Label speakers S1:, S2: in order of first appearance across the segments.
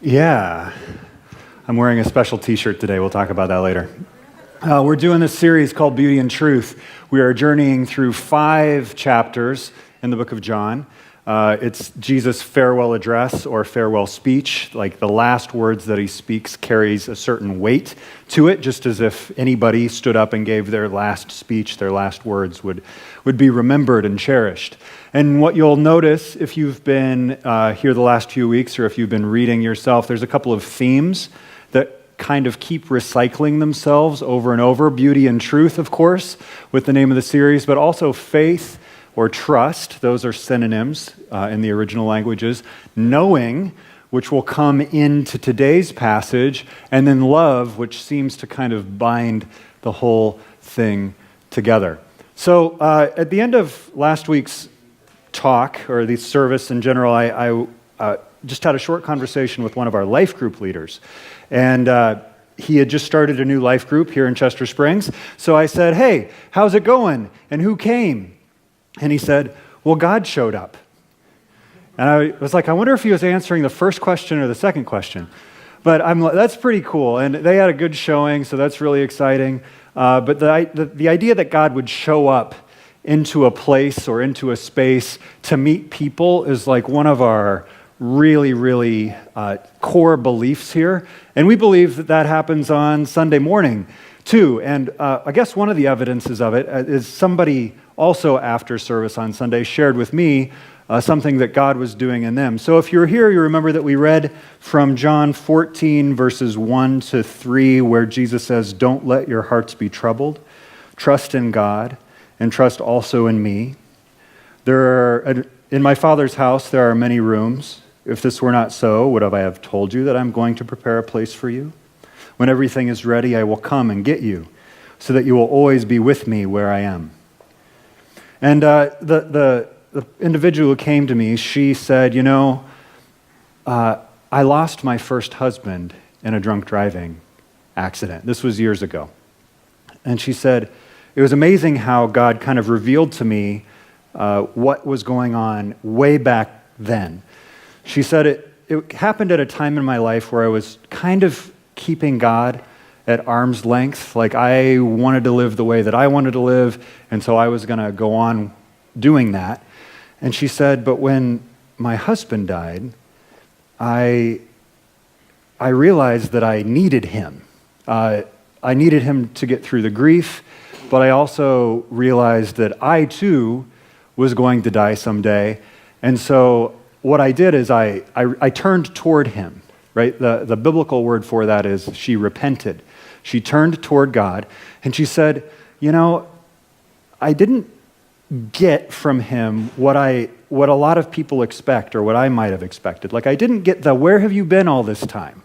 S1: Yeah, I'm wearing a special t-shirt today. We'll talk about that later. We're doing this series called Beauty and Truth. We are journeying through 5 chapters in the book of John. It's Jesus' farewell address or farewell speech. Like the last words that he speaks carries a certain weight to it, just as if anybody stood up and gave their last speech, their last words would be remembered and cherished. And what you'll notice if you've been here the last few weeks or if you've been reading yourself, there's a couple of themes that kind of keep recycling themselves over and over. Beauty and truth, of course, with the name of the series, but also faith or trust. Those are synonyms in the original languages. Knowing, which will come into today's passage, and then love, which seems to kind of bind the whole thing together. So at the end of last week's talk, or the service in general, I just had a short conversation with one of our life group leaders. And he had just started a new life group here in Chester Springs. So I said, "Hey, how's it going? And who came?" And he said, "Well, God showed up." And I was like, I wonder if he was answering the first question or the second question. But I'm like, that's pretty cool. And they had a good showing, so that's really exciting. But the idea that God would show up into a place or into a space to meet people is like one of our really, really core beliefs here. And we believe that that happens on Sunday morning too. And I guess one of the evidences of it is somebody also after service on Sunday shared with me something that God was doing in them. So if you're here, you remember that we read from John 14 verses 1 to 3 where Jesus says, "Don't let your hearts be troubled. Trust in God and trust also in me. In my Father's house there are many rooms. If this were not so, would I have told you that I'm going to prepare a place for you? When everything is ready, I will come and get you, so that you will always be with me where I am." And the individual who came to me, she said, I lost my first husband in a drunk driving accident. This was years ago. And she said, it was amazing how God kind of revealed to me what was going on way back then. She said it happened at a time in my life where I was kind of keeping God at arm's length. Like I wanted to live the way that I wanted to live, and so I was going to go on doing that. And she said, but when my husband died, I realized that I needed him. I needed him to get through the grief, but I also realized that I too was going to die someday. And so what I did is I turned toward him, right? The biblical word for that is she repented. She turned toward God, and she said, I didn't get from him what a lot of people expect or what I might have expected. Like I didn't get the "where have you been all this time?"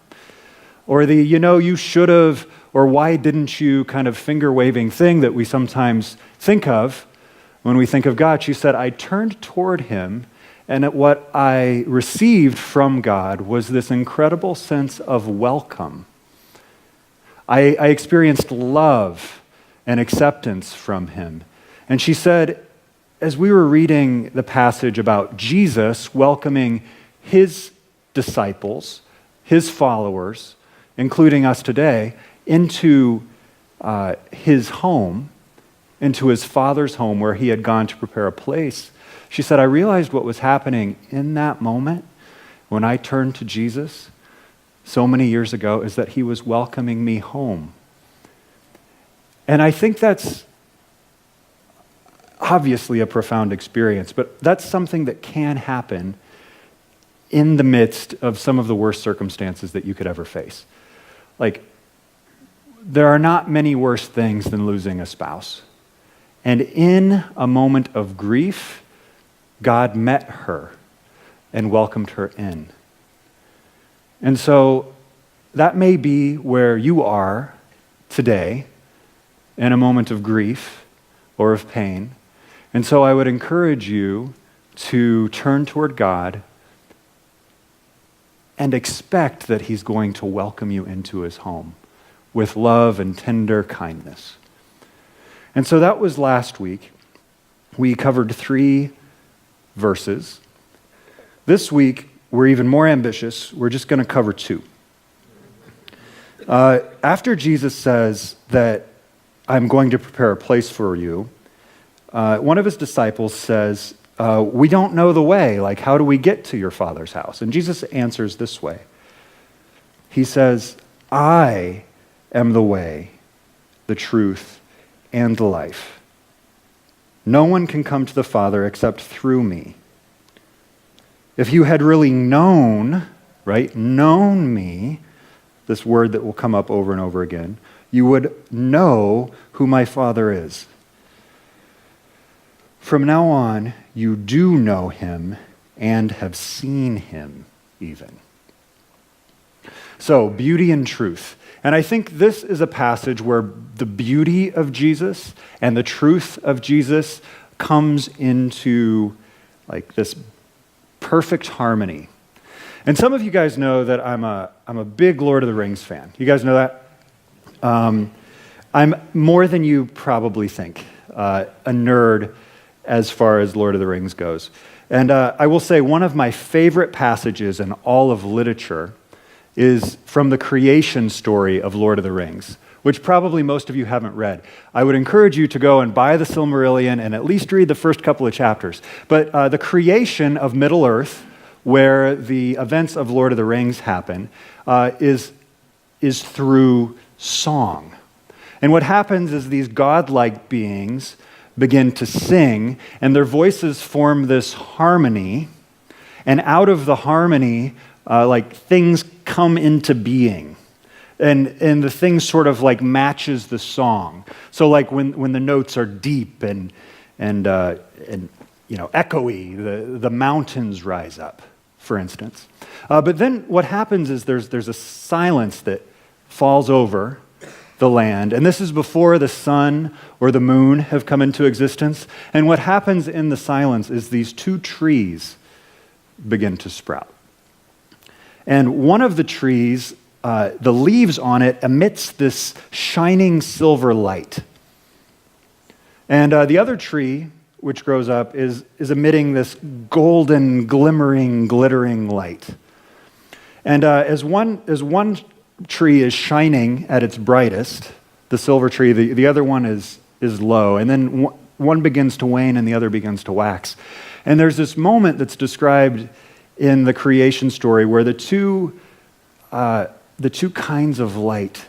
S1: or the "you should have," or "why didn't you" kind of finger-waving thing that we sometimes think of when we think of God. She said, I turned toward him, and what I received from God was this incredible sense of welcome. I experienced love and acceptance from him. And she said, as we were reading the passage about Jesus welcoming his disciples, his followers, including us today, into his home, into his Father's home where he had gone to prepare a place, she said, I realized what was happening in that moment when I turned to Jesus so many years ago is that he was welcoming me home. And I think that's obviously a profound experience, but that's something that can happen in the midst of some of the worst circumstances that you could ever face. Like, there are not many worse things than losing a spouse. And in a moment of grief, God met her and welcomed her in. And so that may be where you are today in a moment of grief or of pain. And so I would encourage you to turn toward God and expect that he's going to welcome you into his home with love and tender kindness. And so that was last week. We covered 3 verses. This week, we're even more ambitious. We're just going to cover two. After Jesus says that I'm going to prepare a place for you, one of his disciples says, we don't know the way. Like, how do we get to your Father's house? And Jesus answers this way. He says, I am the way, the truth, and the life. No one can come to the Father except through me. If you had really known, right, known me, this word that will come up over and over again, you would know who my Father is. From now on, you do know him and have seen him even. So, beauty and truth. And I think this is a passage where the beauty of Jesus and the truth of Jesus comes into like this perfect harmony. And some of you guys know that I'm a big Lord of the Rings fan. You guys know that? I'm more than you probably think, a nerd as far as Lord of the Rings goes. And I will say one of my favorite passages in all of literature is from the creation story of Lord of the Rings, which probably most of you haven't read. I would encourage you to go and buy the Silmarillion and at least read the first couple of chapters. But the creation of Middle-earth, where the events of Lord of the Rings happen, is through song. And what happens is these godlike beings begin to sing, and their voices form this harmony, and out of the harmony, like things come into being. And the thing sort of like matches the song. So like when the notes are deep and echoey, the mountains rise up, for instance. But then what happens is there's a silence that falls over the land, and this is before the sun or the moon have come into existence. And what happens in the silence is these two trees begin to sprout. And one of the trees, the leaves on it emits this shining silver light. And the other tree, which grows up, is emitting this golden, glimmering, glittering light. And as one tree is shining at its brightest, the silver tree, the other one is low. And then one begins to wane and the other begins to wax. And there's this moment that's described in the creation story where the two kinds of light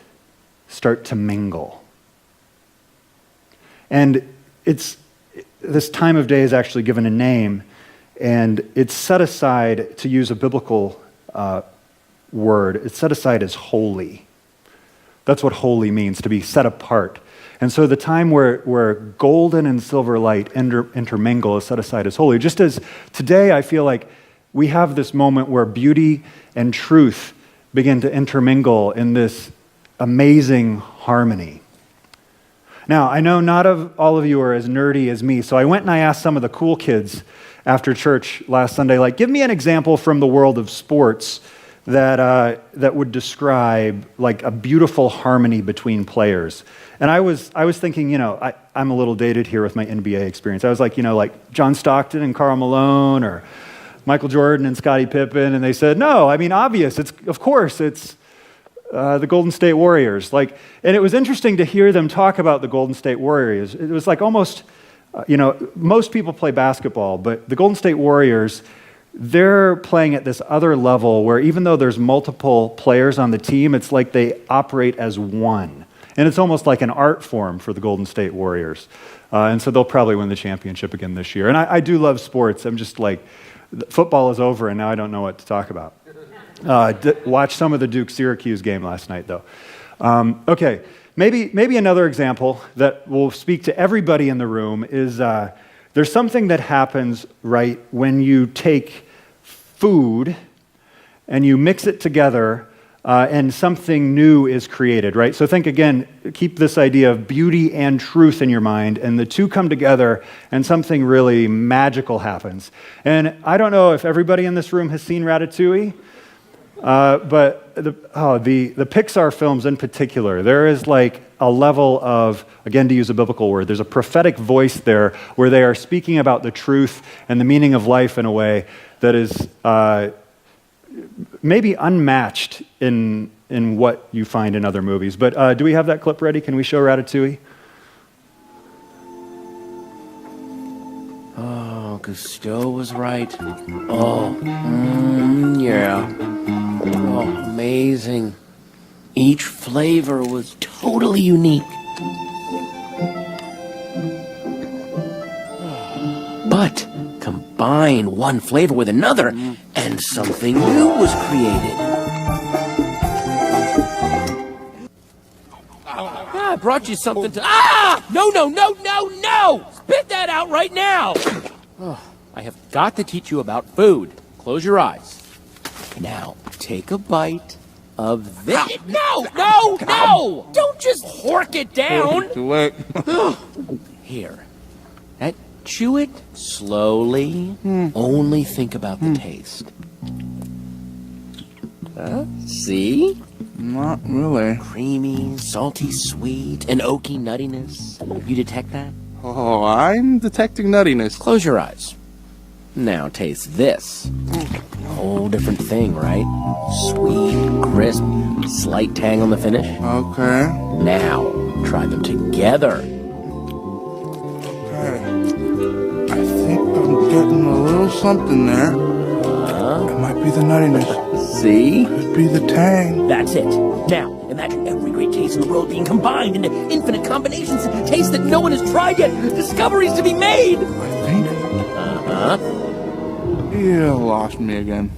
S1: start to mingle. And this time of day is actually given a name, and it's set aside, to use a biblical word, it's set aside as holy. That's what holy means, to be set apart. And so the time where golden and silver light intermingle is set aside as holy. Just as today I feel like we have this moment where beauty and truth begin to intermingle in this amazing harmony. Now, I know not all of you are as nerdy as me, so I went and I asked some of the cool kids after church last Sunday, like, give me an example from the world of sports that would describe like a beautiful harmony between players. And I was thinking, I'm a little dated here with my NBA experience. I was like, like John Stockton and Karl Malone, or Michael Jordan and Scottie Pippen, and they said, no, I mean, obvious. It's the Golden State Warriors. And it was interesting to hear them talk about the Golden State Warriors. It was like almost, most people play basketball, but the Golden State Warriors, they're playing at this other level where even though there's multiple players on the team, it's like they operate as one. And it's almost like an art form for the Golden State Warriors. And so they'll probably win the championship again this year. And I do love sports. I'm just like, football is over, and now I don't know what to talk about. Watch some of the Duke-Syracuse game last night, though. Okay, maybe another example that will speak to everybody in the room is there's something that happens, right, when you take food and you mix it together and something new is created, right? So think again, keep this idea of beauty and truth in your mind, and the two come together and something really magical happens. And I don't know if everybody in this room has seen Ratatouille, but the Pixar films in particular, there is like a level of, again to use a biblical word, there's a prophetic voice there where they are speaking about the truth and the meaning of life in a way that is maybe unmatched in what you find in other movies. But do we have that clip ready? Can we show Ratatouille?
S2: Oh, Gusteau was right. Oh, yeah. Oh, amazing. Each flavor was totally unique. But combine one flavor with another, and something new was created. I brought you something to... Ah! No! Spit that out right now! Oh, I have got to teach you about food. Close your eyes. Now, take a bite of this. No! Don't just hork it down!
S3: Too late.
S2: Here. Chew it slowly. Only think about the taste. See?
S3: Not really.
S2: Creamy, salty, sweet, and oaky nuttiness. You detect that?
S3: Oh, I'm detecting nuttiness.
S2: Close your eyes. Now taste this. Whole different thing, right? Sweet, crisp, slight tang on the finish.
S3: Okay.
S2: Now, try them together.
S3: Okay. I think I'm getting a little something there. It might be the nuttiness.
S2: See?
S3: Could be the tang.
S2: That's it. Now, imagine every great taste in the world being combined into infinite combinations, tastes that no one has tried yet, discoveries to be made.
S3: I think. You lost me again.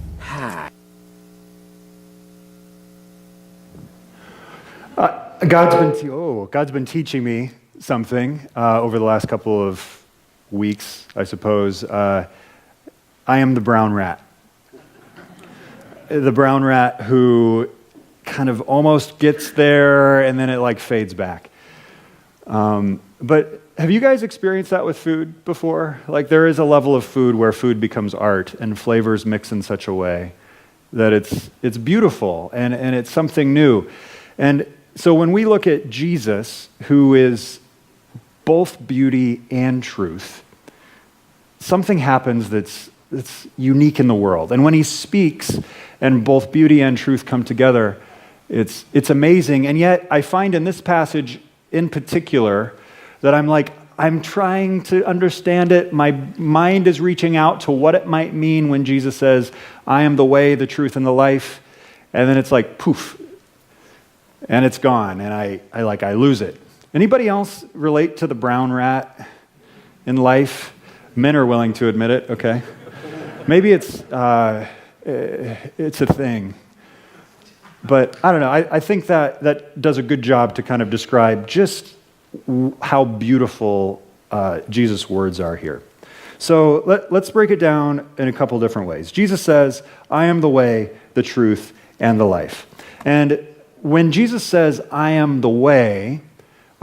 S1: God's been teaching me something over the last couple of weeks, I suppose. I am the brown rat. The brown rat who kind of almost gets there and then it like fades back. But have you guys experienced that with food before? Like there is a level of food where food becomes art and flavors mix in such a way that it's beautiful and it's something new. And so when we look at Jesus, who is both beauty and truth, something happens that's unique in the world. And when he speaks and both beauty and truth come together, it's amazing. And yet I find in this passage in particular that I'm trying to understand it. My mind is reaching out to what it might mean when Jesus says, I am the way, the truth, and the life. And then it's like, poof, and it's gone, and I lose it. Anybody else relate to the brown rat in life? Men are willing to admit it, okay? Maybe it's a thing. But I don't know, I think that does a good job to kind of describe just how beautiful Jesus' words are here. So let's break it down in a couple different ways. Jesus says, I am the way, the truth, and the life. And when Jesus says, I am the way,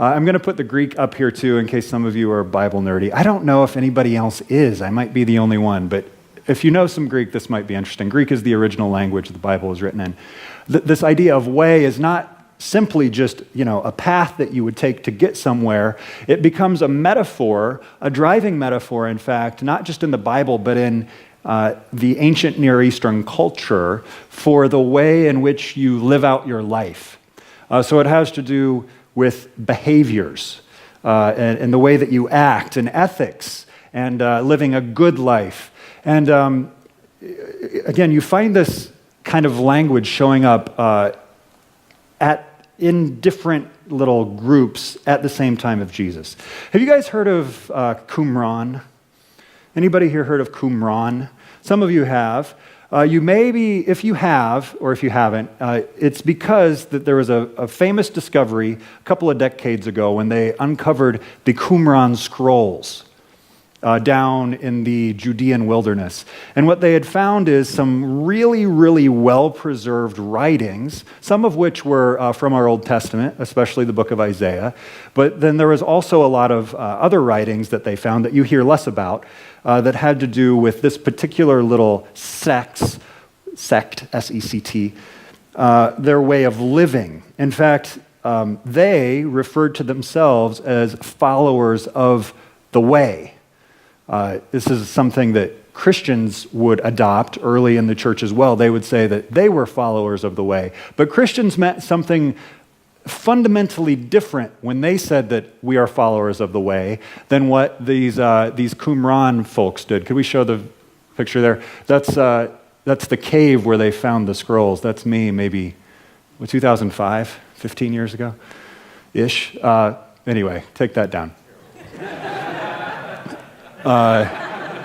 S1: I'm going to put the Greek up here too in case some of you are Bible nerdy. I don't know if anybody else is. I might be the only one, but if you know some Greek, this might be interesting. Greek is the original language the Bible was written in. This idea of way is not simply just, a path that you would take to get somewhere. It becomes a metaphor, a driving metaphor, in fact, not just in the Bible, but in the ancient Near Eastern culture for the way in which you live out your life. So it has to do with behaviors and the way that you act and ethics and living a good life. And again, you find this kind of language showing up in different little groups at the same time of Jesus. Have you guys heard of Qumran? Anybody here heard of Qumran? Some of you have. You may be, if you have, or if you haven't, it's because that there was a famous discovery a couple of decades ago when they uncovered the Qumran scrolls down in the Judean wilderness. And what they had found is some really, really well-preserved writings, some of which were from our Old Testament, especially the book of Isaiah. But then there was also a lot of other writings that they found that you hear less about that had to do with this particular little sect, S-E-C-T, their way of living. In fact, they referred to themselves as followers of the way. This is something that Christians would adopt early in the church as well. They would say that they were followers of the way. But Christians meant something fundamentally different when they said that we are followers of the way than what these Qumran folks did. Could we show the picture there? That's the cave where they found the scrolls. That's me, maybe 2005, 15 years ago-ish. Anyway, take that down.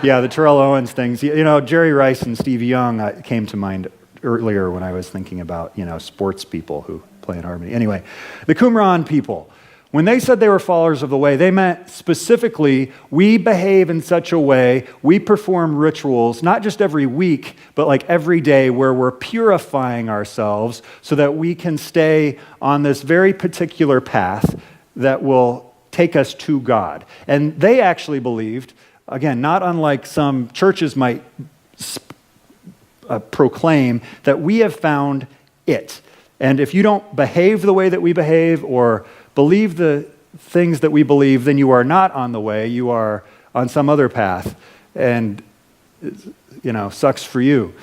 S1: Yeah, the Terrell Owens things. Jerry Rice and Steve Young came to mind earlier when I was thinking about, sports people who play in harmony. Anyway, the Qumran people, when they said they were followers of the way, they meant specifically, we behave in such a way, we perform rituals, not just every week, but like every day, where we're purifying ourselves so that we can stay on this very particular path that will take us to God. And they actually believed, again, not unlike some churches might proclaim, that we have found it. And if you don't behave the way that we behave or believe the things that we believe, then you are not on the way, you are on some other path. And, sucks for you.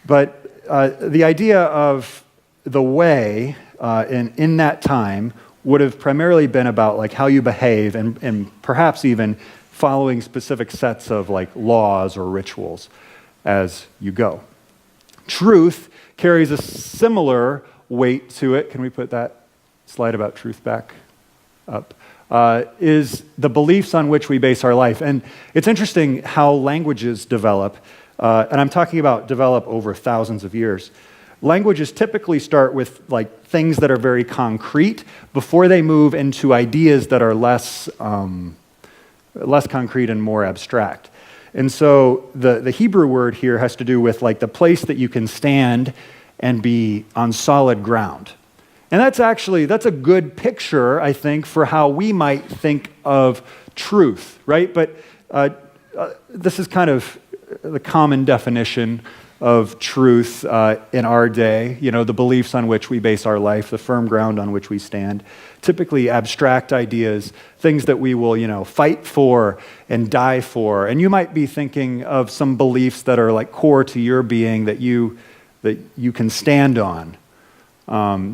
S1: But the idea of the way in that time would have primarily been about like how you behave and perhaps even following specific sets of like laws or rituals as you go. Truth carries a similar weight to it. Can we put that slide about truth back up? Is the beliefs on which we base our life. And it's interesting how languages develop, and I'm talking about develop over thousands of years. Languages typically start with like things that are very concrete before they move into ideas that are less concrete and more abstract. And so the Hebrew word here has to do with like the place that you can stand and be on solid ground. And that's a good picture, I think, for how we might think of truth, right? But this is kind of the common definition of truth in our day, the beliefs on which we base our life, the firm ground on which we stand. Typically abstract ideas, things that we will, fight for and die for. And you might be thinking of some beliefs that are like core to your being that you can stand on.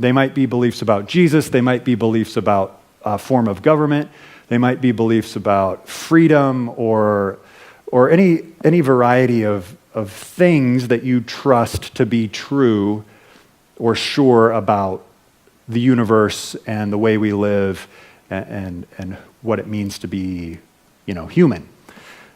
S1: They might be beliefs about Jesus. They might be beliefs about a form of government. They might be beliefs about freedom or any variety of things that you trust to be true or sure about the universe and the way we live and what it means to be, human.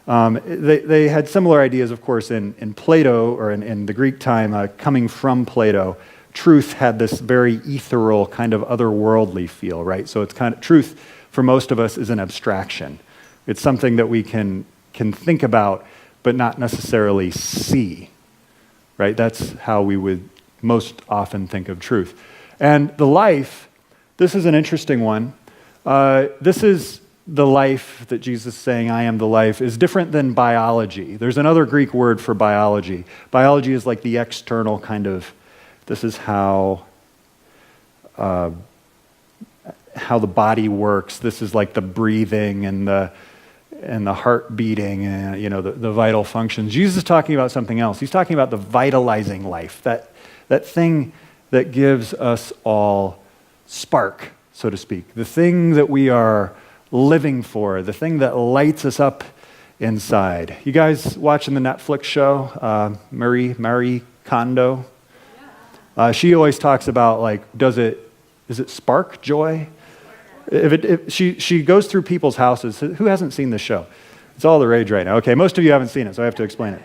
S1: They had similar ideas, of course, in Plato or in the Greek time, coming from Plato. Truth had this very ethereal kind of otherworldly feel, right? So it's truth for most of us is an abstraction. It's something that we can think about, but not necessarily see, right? That's how we would most often think of truth. And the life, this is an interesting one. This is the life that Jesus is saying, I am the life, is different than biology. There's another Greek word for biology. Biology is like the external kind of, this is how the body works. This is like the breathing and the heart beating and the vital functions. Jesus is talking about something else. He's talking about the vitalizing life, that thing that gives us all spark, so to speak, the thing that we are living for, the thing that lights us up inside. You guys watching the Netflix show, Marie Kondo? She always talks about like, is it spark joy? She goes through people's houses. Who hasn't seen this show? It's all the rage right now. Okay, most of you haven't seen it, so I have to explain it.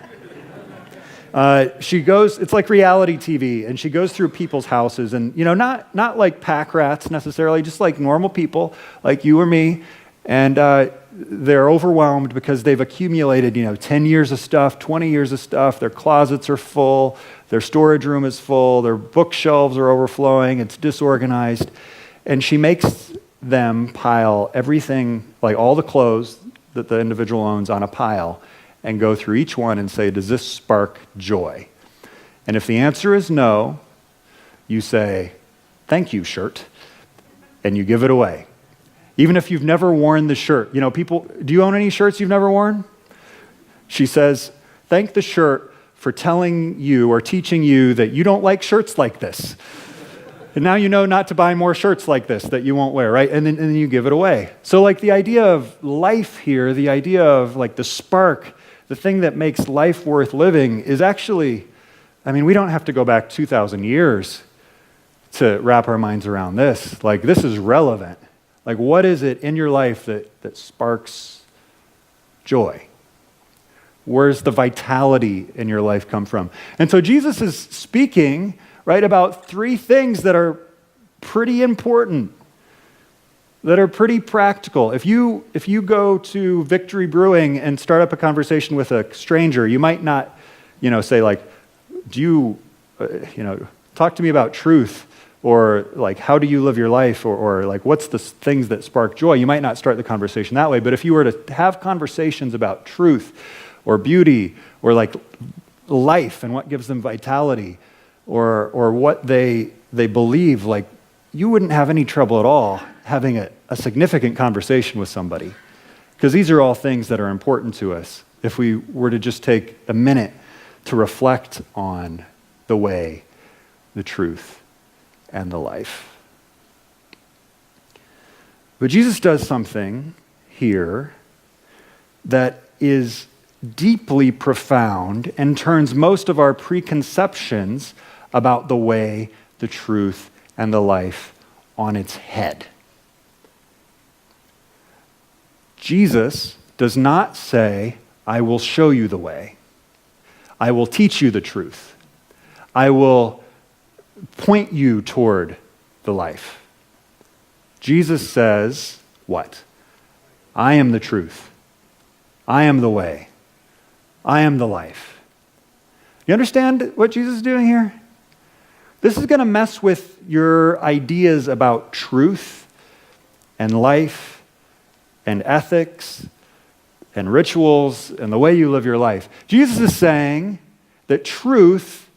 S1: It's like reality TV, and she goes through people's houses, and not like pack rats necessarily, just like normal people, like you or me, and they're overwhelmed because they've accumulated, 10 years of stuff, 20 years of stuff. Their closets are full, their storage room is full, their bookshelves are overflowing, it's disorganized, and she makes them pile everything, like all the clothes that the individual owns, on a pile and go through each one and say, does this spark joy? And if the answer is no, you say, thank you, shirt, and you give it away. Even if you've never worn the shirt. People, do you own any shirts you've never worn? She says, thank the shirt for telling you or teaching you that you don't like shirts like this. And now you know not to buy more shirts like this that you won't wear, right? And then you give it away. So like the idea of life here, the idea of like the spark, the thing that makes life worth living is actually, I mean, we don't have to go back 2,000 years to wrap our minds around this. Like, this is relevant. Like, what is it in your life that sparks joy? Where's the vitality in your life come from? And so Jesus is speaking, right, about three things that are pretty important, that are pretty practical. If you go to Victory Brewing and start up a conversation with a stranger, you might not, say like, do you, talk to me about truth, or like, how do you live your life, or like, what's the things that spark joy? You might not start the conversation that way, but if you were to have conversations about truth, or beauty, or like life and what gives them vitality, or what they believe, like, you wouldn't have any trouble at all having a significant conversation with somebody, because these are all things that are important to us if we were to just take a minute to reflect on the way, the truth, and the life. But Jesus does something here that is deeply profound and turns most of our preconceptions about the way, the truth, and the life on its head. Jesus does not say, I will show you the way. I will teach you the truth. I will point you toward the life. Jesus says, what? I am the truth. I am the way. I am the life. You understand what Jesus is doing here? This is going to mess with your ideas about truth and life and ethics and rituals and the way you live your life. Jesus is saying that truth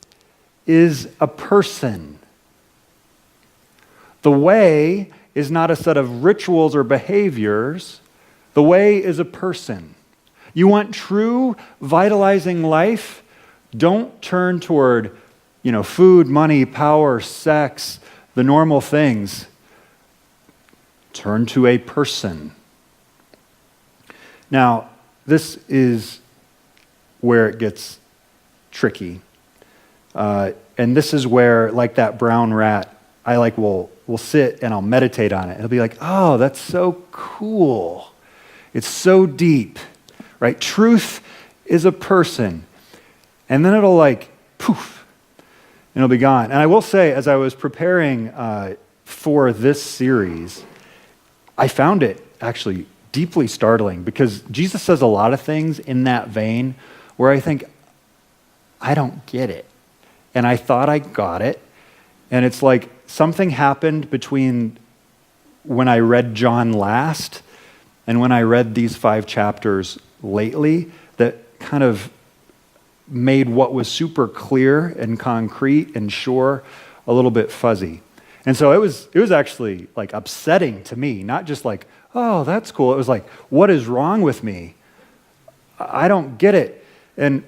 S1: is a person. The way is not a set of rituals or behaviors. The way is a person. You want true, vitalizing life? Don't turn toward, food, money, power, sex, the normal things. Turn to a person. Now, this is where it gets tricky. And this is where, like that brown rat, I will sit and I'll meditate on it. It'll be like, oh, that's so cool. It's so deep, right? Truth is a person. And then it'll poof, and it'll be gone. And I will say, as I was preparing for this series, I found it actually deeply startling, because Jesus says a lot of things in that vein where I think, I don't get it. And I thought I got it. And it's like something happened between when I read John last and when I read these 5 chapters lately that kind of made what was super clear and concrete and sure a little bit fuzzy. And so it was actually upsetting to me, not just oh, that's cool. It was what is wrong with me? I don't get it. And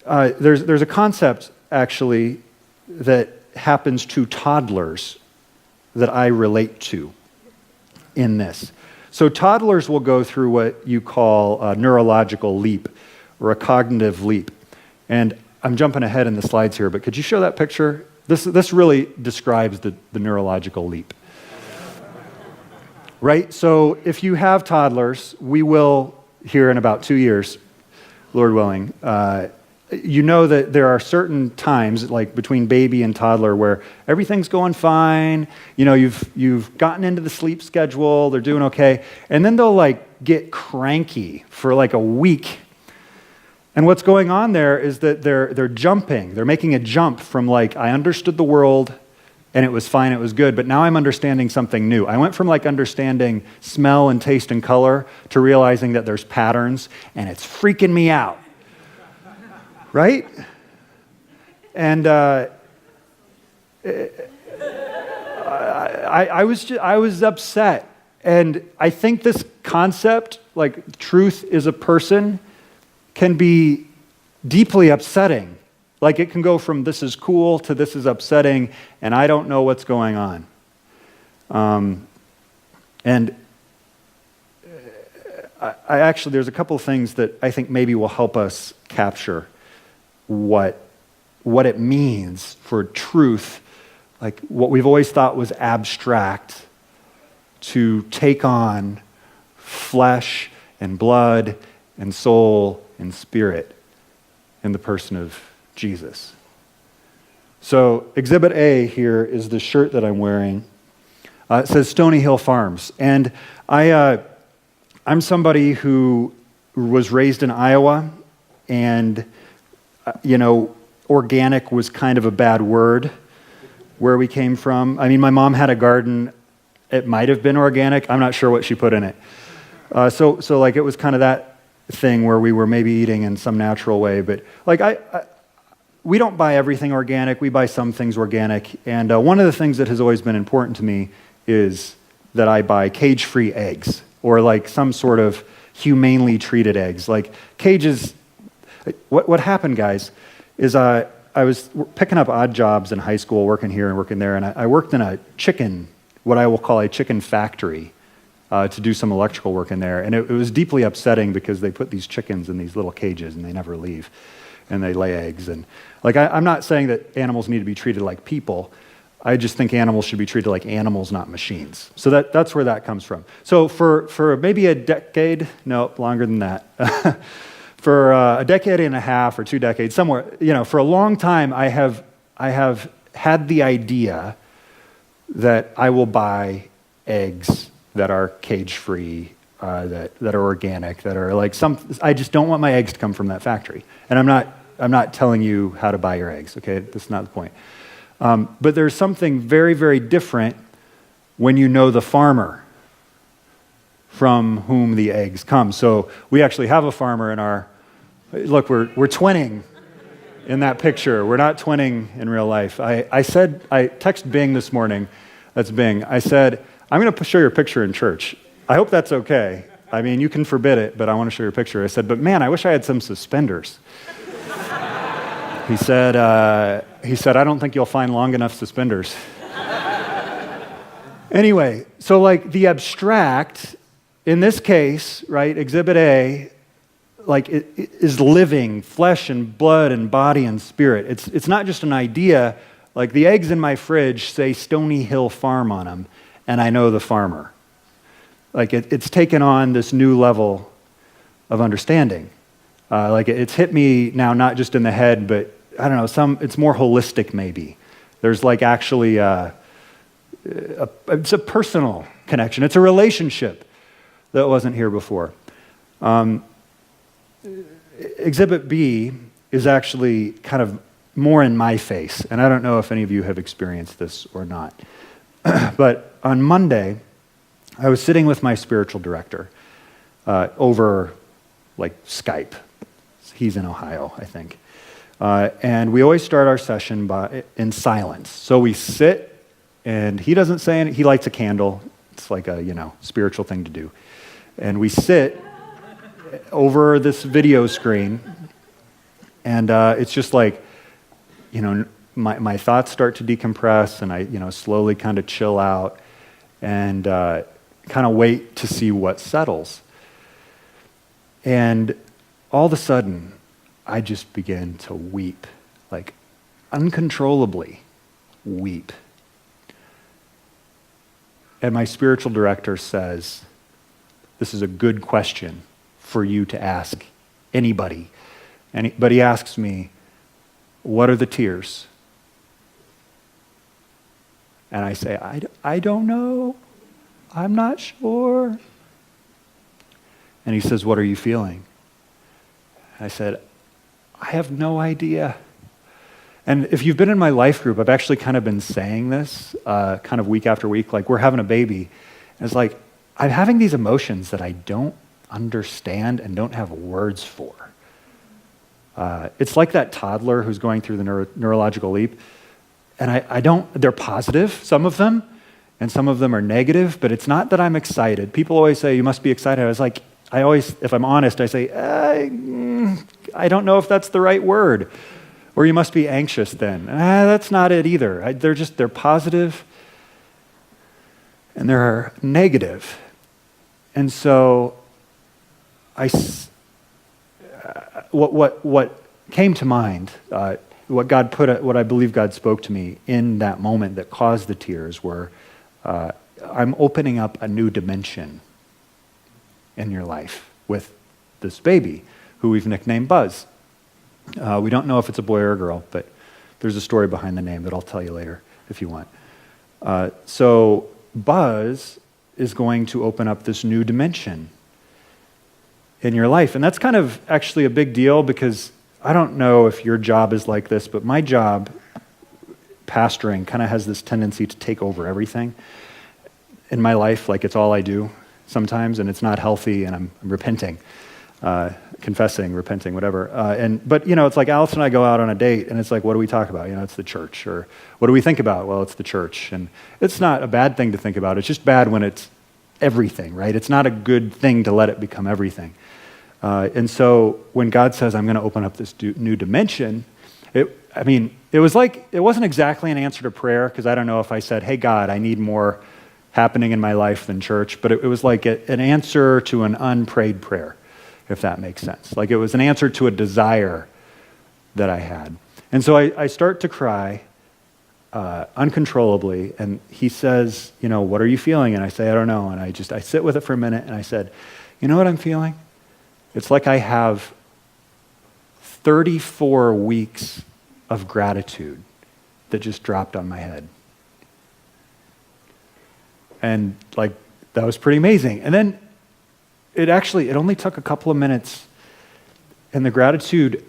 S1: there's a concept actually that happens to toddlers that I relate to in this. So toddlers will go through what you call a neurological leap or a cognitive leap. And I'm jumping ahead in the slides here, but could you show that picture? This really describes the neurological leap. Right? So if you have toddlers, we will, here in about 2 years, Lord willing, you know that there are certain times, between baby and toddler, where everything's going fine. You've gotten into the sleep schedule. They're doing okay. And then they'll get cranky for a week. And what's going on there is that they're jumping. They're making a jump from I understood the world and it was fine, it was good, but now I'm understanding something new. I went from understanding smell and taste and color to realizing that there's patterns, and it's freaking me out. Right? And I was upset. And I think this concept, truth is a person, can be deeply upsetting. Like it can go from this is cool to this is upsetting, and I don't know what's going on. And I actually, there's a couple of things that I think maybe will help us capture what it means for truth, like what we've always thought was abstract, to take on flesh and blood and soul and spirit in the person of Jesus. So Exhibit A here is the shirt that I'm wearing. It says Stony Hill Farms. And I'm somebody who was raised in Iowa, and, organic was kind of a bad word where we came from. I mean, my mom had a garden. It might have been organic. I'm not sure what she put in it. So it was kind of that thing where we were maybe eating in some natural way. But we don't buy everything organic. We buy some things organic. And one of the things that has always been important to me is that I buy cage-free eggs, or like some sort of humanely treated eggs. Like cages, what happened, guys, is I was picking up odd jobs in high school, working here and working there, and I worked in a chicken, what I will call a chicken factory, to do some electrical work in there. And it was deeply upsetting because they put these chickens in these little cages and they never leave, and they lay eggs. And I'm not saying that animals need to be treated like people. I just think animals should be treated like animals, not machines. So that's where that comes from. So for maybe a decade, no, longer than that, for a decade and a half or 2 decades, somewhere, for a long time, I have had the idea that I will buy eggs that are cage-free, that are organic, that are like I just don't want my eggs to come from that factory. And I'm not telling you how to buy your eggs, okay? That's not the point. But there's something very, very different when you know the farmer from whom the eggs come. So we actually have a farmer in our, look, we're twinning in that picture. We're not twinning in real life. I texted Bing this morning, that's Bing. I said, I'm going to show your picture in church. I hope that's okay. I mean, you can forbid it, but I want to show your picture. I said, but man, I wish I had some suspenders. He said, I don't think you'll find long enough suspenders. Anyway, so like the abstract, in this case, right, Exhibit A, like it is living, flesh and blood and body and spirit. It's not just an idea. Like the eggs in my fridge say Stony Hill Farm on them, and I know the farmer. Like it's taken on this new level of understanding. It's hit me now, not just in the head, but I don't know, it's more holistic maybe. There's like actually it's a personal connection. It's a relationship that wasn't here before. Exhibit B is actually kind of more in my face, and I don't know if any of you have experienced this or not. But on Monday, I was sitting with my spiritual director over like Skype. He's in Ohio, I think. And we always start our session in silence. So we sit, and he doesn't say anything. He lights a candle. It's like a spiritual thing to do. And we sit over this video screen, and it's just like, my thoughts start to decompress, and I slowly kind of chill out, and kind of wait to see what settles. And all of a sudden, I just begin to weep, like uncontrollably weep. And my spiritual director says, this is a good question for you to ask anybody. But he asks me, what are the tears? And I say, I don't know. I'm not sure. And he says, what are you feeling? I said, I have no idea. And if you've been in my life group, I've actually kind of been saying this kind of week after week, like we're having a baby. And it's like, I'm having these emotions that I don't understand and don't have words for. It's like that toddler who's going through the neurological leap. And they're positive, some of them, and some of them are negative, but it's not that I'm excited. People always say, you must be excited. I was like, I always, if I'm honest, I say, I don't know if that's the right word. Or you must be anxious then. That's not it either. They're positive and they're negative. And so what came to mind, what I believe God spoke to me in that moment that caused the tears were, I'm opening up a new dimension in your life with this baby who we've nicknamed Buzz. We don't know if it's a boy or a girl, but there's a story behind the name that I'll tell you later if you want. So Buzz is going to open up this new dimension in your life. And that's kind of actually a big deal because I don't know if your job is like this, but my job, pastoring, kind of has this tendency to take over everything in my life. Like it's all I do sometimes, and it's not healthy, and I'm repenting. Confessing, repenting, whatever. But it's like Alice and I go out on a date, and it's like, what do we talk about? It's the church. Or what do we think about? Well, it's the church. And it's not a bad thing to think about. It's just bad when it's everything, right? It's not a good thing to let it become everything. And so when God says, I'm going to open up this new dimension, it wasn't exactly an answer to prayer, because I don't know if I said, hey, God, I need more happening in my life than church, but it was like an answer to an unprayed prayer, if that makes sense. Like it was an answer to a desire that I had. And so I start to cry uncontrollably, and he says, what are you feeling? And I say, I don't know. And I sit with it for a minute, and I said, you know what I'm feeling? It's like I have 34 weeks of gratitude that just dropped on my head. And that was pretty amazing. And then it only took a couple of minutes, and the gratitude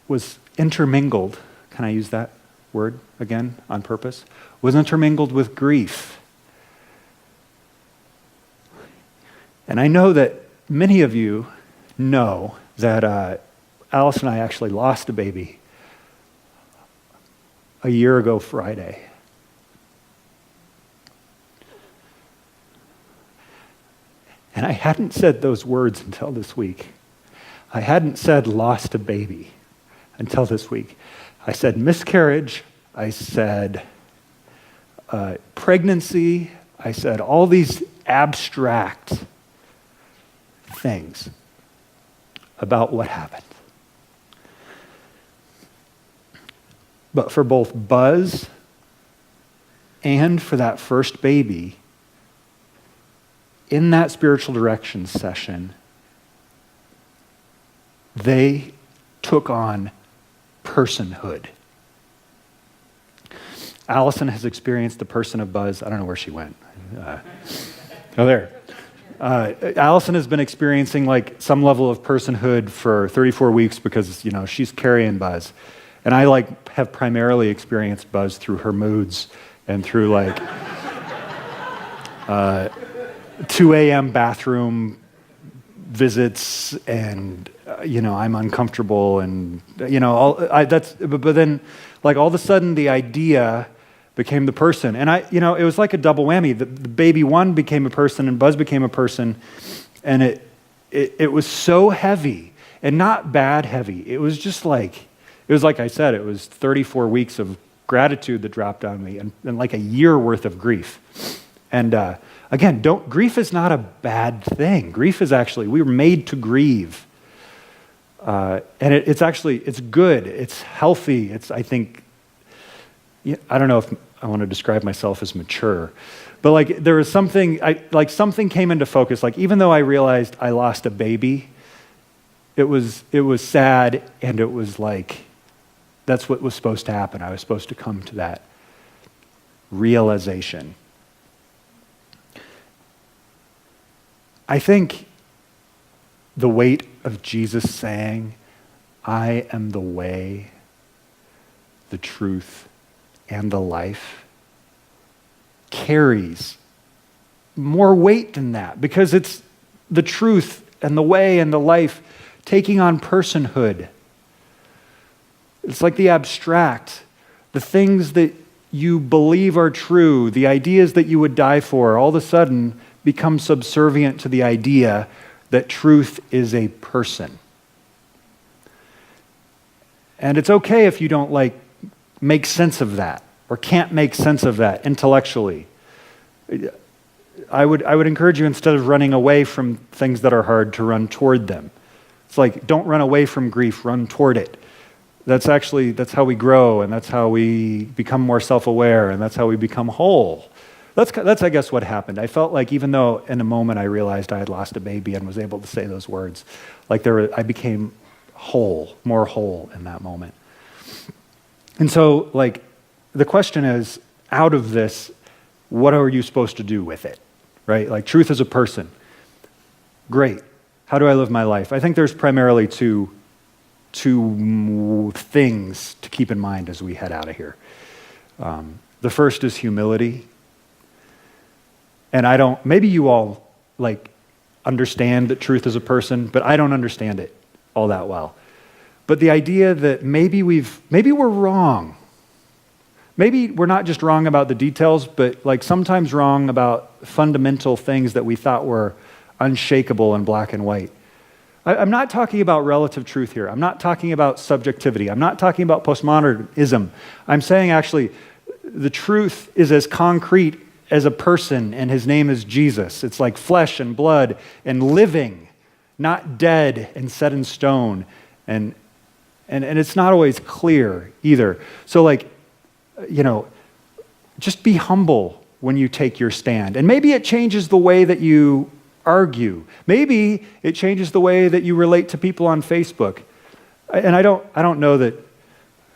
S1: was intermingled. Can I use that word again on purpose? Was intermingled with grief. And I know that many of you know that Alice and I actually lost a baby a year ago Friday. And I hadn't said those words until this week. I hadn't said lost a baby until this week. I said miscarriage. I said pregnancy. I said all these abstract things about what happened. But for both Buzz and for that first baby, in that spiritual direction session, they took on personhood. Allison has experienced the person of Buzz. I don't know where she went. There. Allison has been experiencing some level of personhood for 34 weeks because, she's carrying Buzz. And I have primarily experienced Buzz through her moods and through 2 a.m. bathroom visits, and I'm uncomfortable, and but then all of a sudden the idea became the person, and it was like a double whammy. The baby one became a person, and Buzz became a person, and it was so heavy, and not bad heavy. It was just like I said, it was 34 weeks of gratitude that dropped on me, and like a year worth of grief, and. Again, grief is not a bad thing. Grief is actually, we were made to grieve. And it's good, it's healthy, I think, I don't know if I want to describe myself as mature, but there was something, something came into focus. Even though I realized I lost a baby, it was sad, and it was that's what was supposed to happen. I was supposed to come to that realization. I think the weight of Jesus saying, I am the way, the truth, and the life carries more weight than that, because it's the truth and the way and the life taking on personhood. It's like the abstract, the things that you believe are true, the ideas that you would die for, all of a sudden become subservient to the idea that truth is a person. And it's okay if you don't make sense of that or can't make sense of that intellectually. I would encourage you, instead of running away from things that are hard, to run toward them. It's like, don't run away from grief, run toward it. That's how we grow, and that's how we become more self-aware, and that's how we become whole. That's I guess what happened. I felt like, even though in a moment I realized I had lost a baby and was able to say those words, I became whole, more whole in that moment. And so, the question is, out of this, what are you supposed to do with it? Right? Truth is a person. Great. How do I live my life? I think there's primarily two things to keep in mind as we head out of here. The first is humility. And maybe you all understand that truth is a person, but I don't understand it all that well. But the idea that maybe we're wrong. Maybe we're not just wrong about the details, but sometimes wrong about fundamental things that we thought were unshakable and black and white. I'm not talking about relative truth here. I'm not talking about subjectivity. I'm not talking about postmodernism. I'm saying actually the truth is as concrete as a person, and his name is Jesus. It's like flesh and blood and living, not dead and set in stone. And it's not always clear either. So just be humble when you take your stand. And maybe it changes the way that you argue. Maybe it changes the way that you relate to people on Facebook. And I don't know that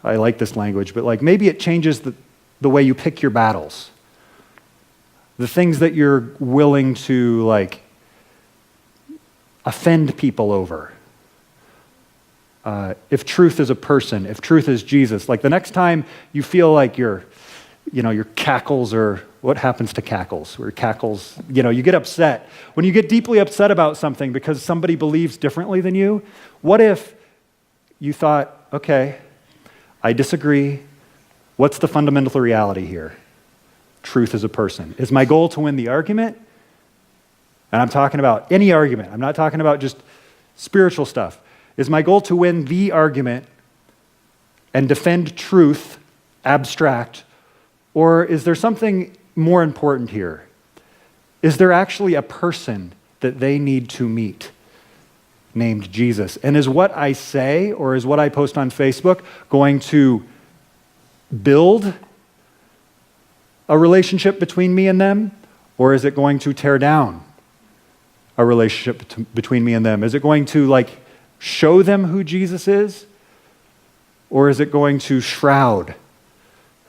S1: I like this language, but maybe it changes the way you pick your battles. The things that you're willing to offend people over. If truth is a person, if truth is Jesus, the next time you feel like your cackles are, what happens to cackles? Where cackles, you get upset. When you get deeply upset about something because somebody believes differently than you, what if you thought, okay, I disagree. What's the fundamental reality here? Truth is a person. Is my goal to win the argument? And I'm talking about any argument. I'm not talking about just spiritual stuff. Is my goal to win the argument and defend truth, abstract, or is there something more important here? Is there actually a person that they need to meet named Jesus? And is what I say or is what I post on Facebook going to build a relationship between me and them, or is it going to tear down a relationship between me and them? Is it going to show them who Jesus is, or is it going to shroud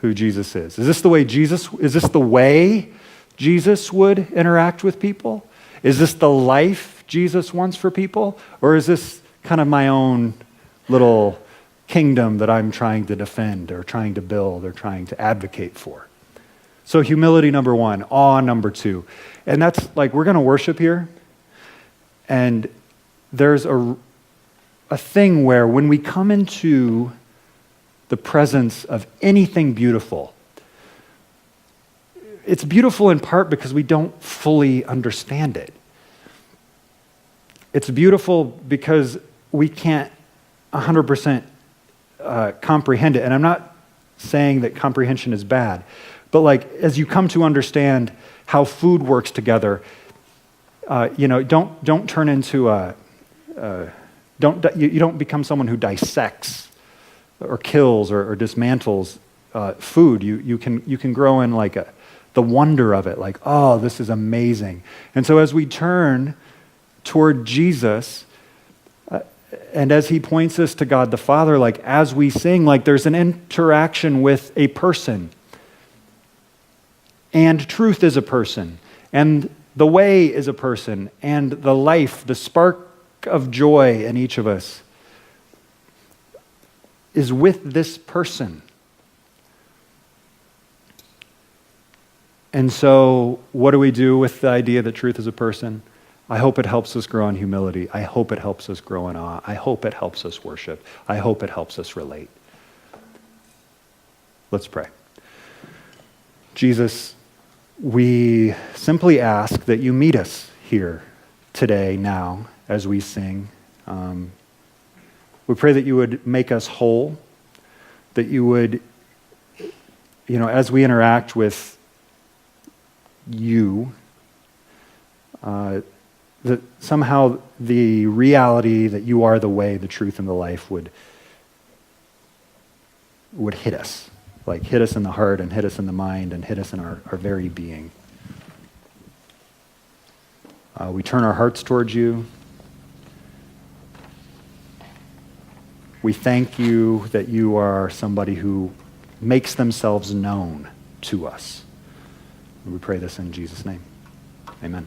S1: who Jesus is? Is this the way Jesus would interact with people? Is this the life Jesus wants for people? Or is this kind of my own little kingdom that I'm trying to defend or trying to build or trying to advocate for? So humility, number one. Awe, number two. And that's we're going to worship here. And there's a thing where when we come into the presence of anything beautiful, it's beautiful in part because we don't fully understand it. It's beautiful because we can't 100% comprehend it. And I'm not saying that comprehension is bad, but as you come to understand how food works together, don't turn into you don't become someone who dissects or kills or dismantles food. You can grow in the wonder of it, oh, this is amazing. And so as we turn toward Jesus, and as he points us to God the Father, as we sing, there's an interaction with a person. And truth is a person. And the way is a person. And the life, the spark of joy in each of us is with this person. And so what do we do with the idea that truth is a person? I hope it helps us grow in humility. I hope it helps us grow in awe. I hope it helps us worship. I hope it helps us relate. Let's pray. Jesus, we simply ask that you meet us here today, now, as we sing. We pray that you would make us whole, that you would, as we interact with you, that somehow the reality that you are the way, the truth, and the life would hit us, like hit us in the heart and hit us in the mind and hit us in our very being. We turn our hearts towards you. We thank you that you are somebody who makes themselves known to us. We pray this in Jesus' name. Amen.